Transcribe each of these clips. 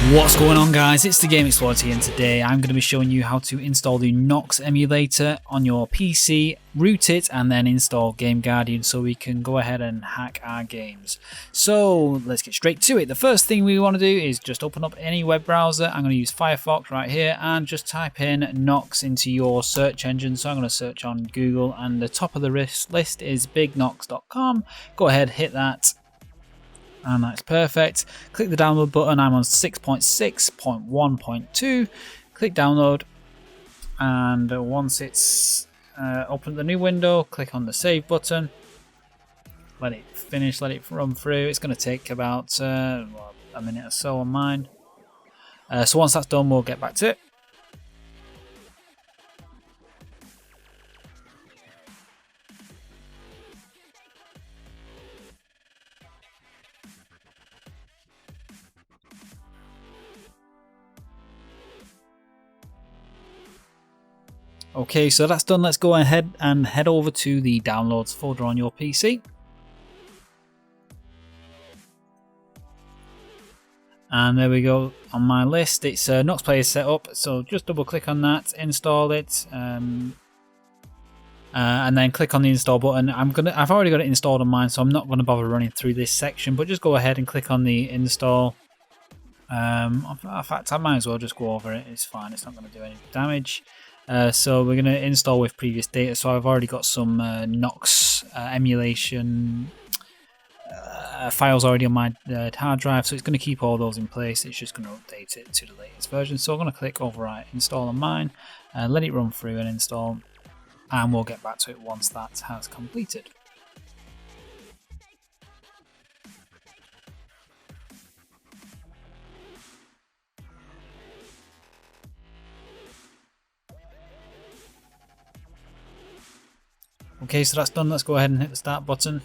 What's going on, guys? It's the Game Explorer here, and today I'm going to be showing you how to install the Nox emulator on your PC, root it, and then install Game Guardian so we can go ahead and hack our games. So let's get straight to it. The first thing we want to do is just open up any web browser. I'm going to use Firefox right here and just type in Nox into your search engine. So I'm going to search on Google, and the top of the list is bignox.com. Go ahead, hit that. And that's perfect. Click the download button. I'm on 6.6.1.2. Click download, and once it's open the new window, click on the save button. Let it finish, let it run through. It's going to take about a minute or so on mine. So once that's done, we'll get back to it. Okay, so that's done. Let's go ahead and head over to the downloads folder on your PC. And there we go. On my list, it's Nox Player Setup. So just double click on that, install it, and then click on the install button. I've already got it installed on mine, so I'm not going to bother running through this section. But just go ahead and click on the install. In fact, I might as well just go over it. It's fine. It's not going to do any damage. So we're going to install with previous data. So I've already got some Nox emulation files already on my hard drive, so it's going to keep all those in place. It's just going to update it to the latest version. So I'm going to click overwrite install on mine, let it run through and install, and we'll get back to it once that has completed. Okay, so that's done. Let's go ahead and hit the start button.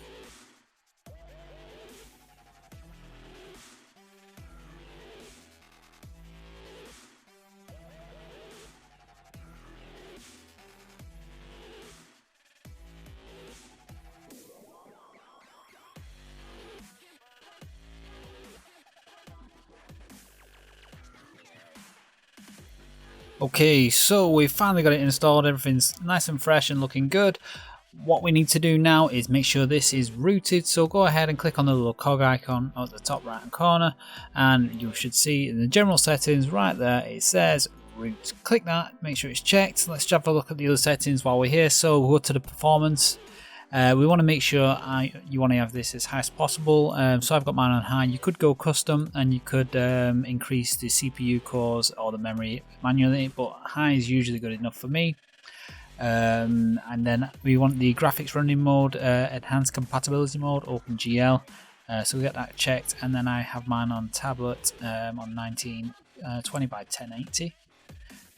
Okay, so we've finally got it installed. Everything's nice and fresh and looking good. What we need to do now is make sure this is rooted, so go ahead and click on the little cog icon at the top right hand corner, and you should see in the general settings right there it says root. Click that, make sure it's checked. Let's have a look at the other settings while we're here. So we'll go to the performance. We want to make sure you want to have this as high as possible, so I've got mine on high. You could go custom and you could increase the CPU cores or the memory manually, but high is usually good enough for me. And then we want the graphics running mode, enhanced compatibility mode, OpenGL, so we get that checked. And then I have mine on tablet on 1920 by 1080.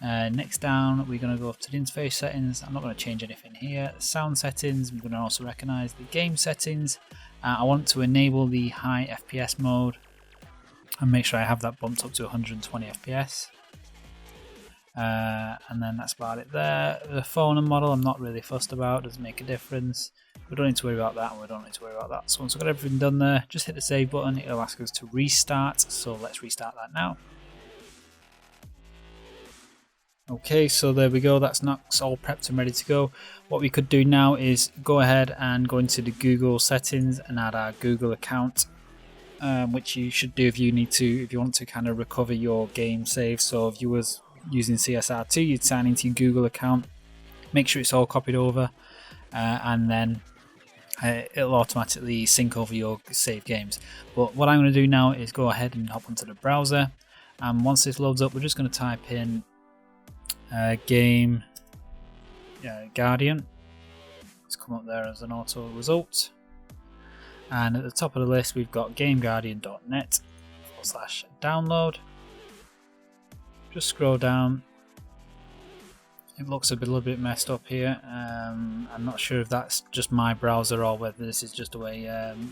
Next down, we're going to go up to the interface settings. I'm not going to change anything here. Sound settings, I'm going to also recognize the game settings. I want to enable the high FPS mode and make sure I have that bumped up to 120 FPS. And then that's about it there. The phone and model I'm not really fussed about, doesn't make a difference. We don't need to worry about that, and we don't need to worry about that. So once we've got everything done there, just hit the save button. It'll ask us to restart, so let's restart that now. Okay, so there we go, that's Nox all prepped and ready to go. What we could do now is go ahead and go into the Google settings and add our Google account, which you should do if you want to kind of recover your game save. So if you was using CSR2, you'd sign into your Google account, make sure it's all copied over, and then it'll automatically sync over your saved games. But what I'm going to do now is go ahead and hop onto the browser, and once this loads up, we're just going to type in Game Guardian. It's come up there as an auto result, and at the top of the list we've got gameguardian.net/download. Just scroll down. It looks a little bit messed up here. I'm not sure if that's just my browser or whether this is just the way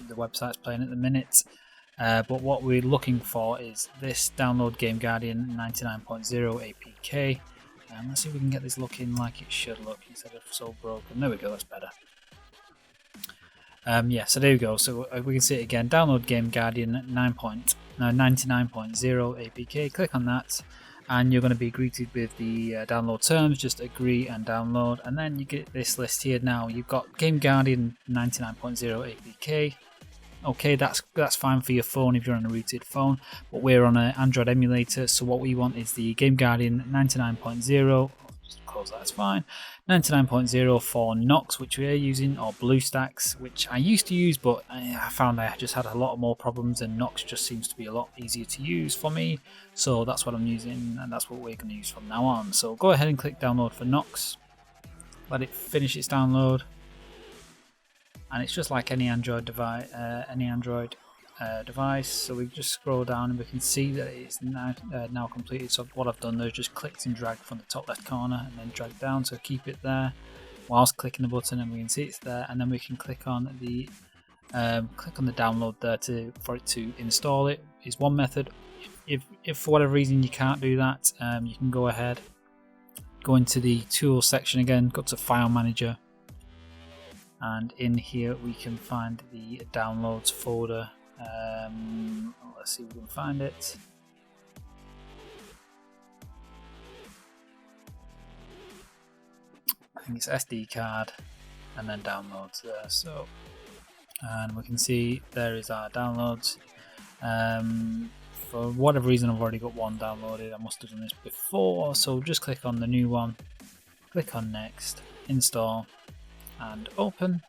the website's playing at the minute. But what we're looking for is this download Game Guardian 99.0 APK. Let's see if we can get this looking like it should look instead of so broken. There we go, that's better. Yeah, so there we go. So we can see it again. Download Game Guardian 99.0 APK. Click on that, and you're going to be greeted with the download terms. Just agree and download, and then you get this list here. Now you've got Game Guardian 99.0 APK. Okay, that's fine for your phone if you're on a rooted phone, but we're on an Android emulator, so what we want is the Game Guardian 99.0. Just close that, it's fine. 99.0 for Nox, which we are using, or BlueStacks, which I used to use, but I found I just had a lot more problems, and Nox just seems to be a lot easier to use for me, so that's what I'm using, and that's what we're going to use from now on. So go ahead and click download for Nox, let it finish its download. And it's just like any Android device. So we just scroll down and we can see that it's now completed. So what I've done there is just clicked and dragged from the top left corner and then drag down. So keep it there whilst clicking the button, and we can see it's there. And then we can click on the download there for it to install it. Is one method. If for whatever reason you can't do that, you can go ahead, go into the tools section again, go to File Manager. And in here we can find the downloads folder. Let's see if we can find it. I think it's SD card and then downloads there. So, and we can see there is our downloads. For whatever reason, I've already got one downloaded. I must have done this before. So just click on the new one, click on next, install, and open.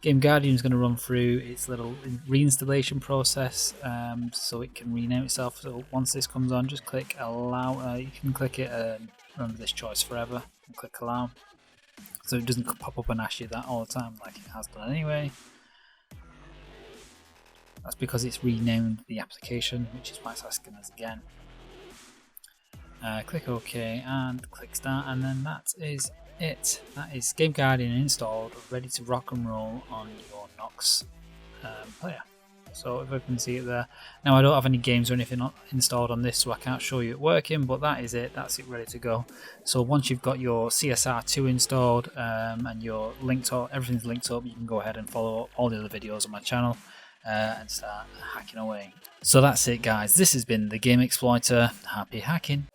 Game Guardian is going to run through its little reinstallation process, so it can rename itself. So once this comes on, just click allow. You can click it, remember this choice forever, and click allow, so it doesn't pop up and ask you that all the time like it has done anyway. That's because it's renamed the application, which is why it's asking us again. Click OK and click start, and then that is it. That is Game Guardian installed, ready to rock and roll on your Nox player. So if I can see it there. Now I don't have any games or anything installed on this, so I can't show you it working, but that is it. That's it, ready to go. So once you've got your CSR2 installed and you're linked up, everything's linked up, you can go ahead and follow all the other videos on my channel and start hacking away. So that's it, guys. This has been the Game Exploiter. Happy hacking.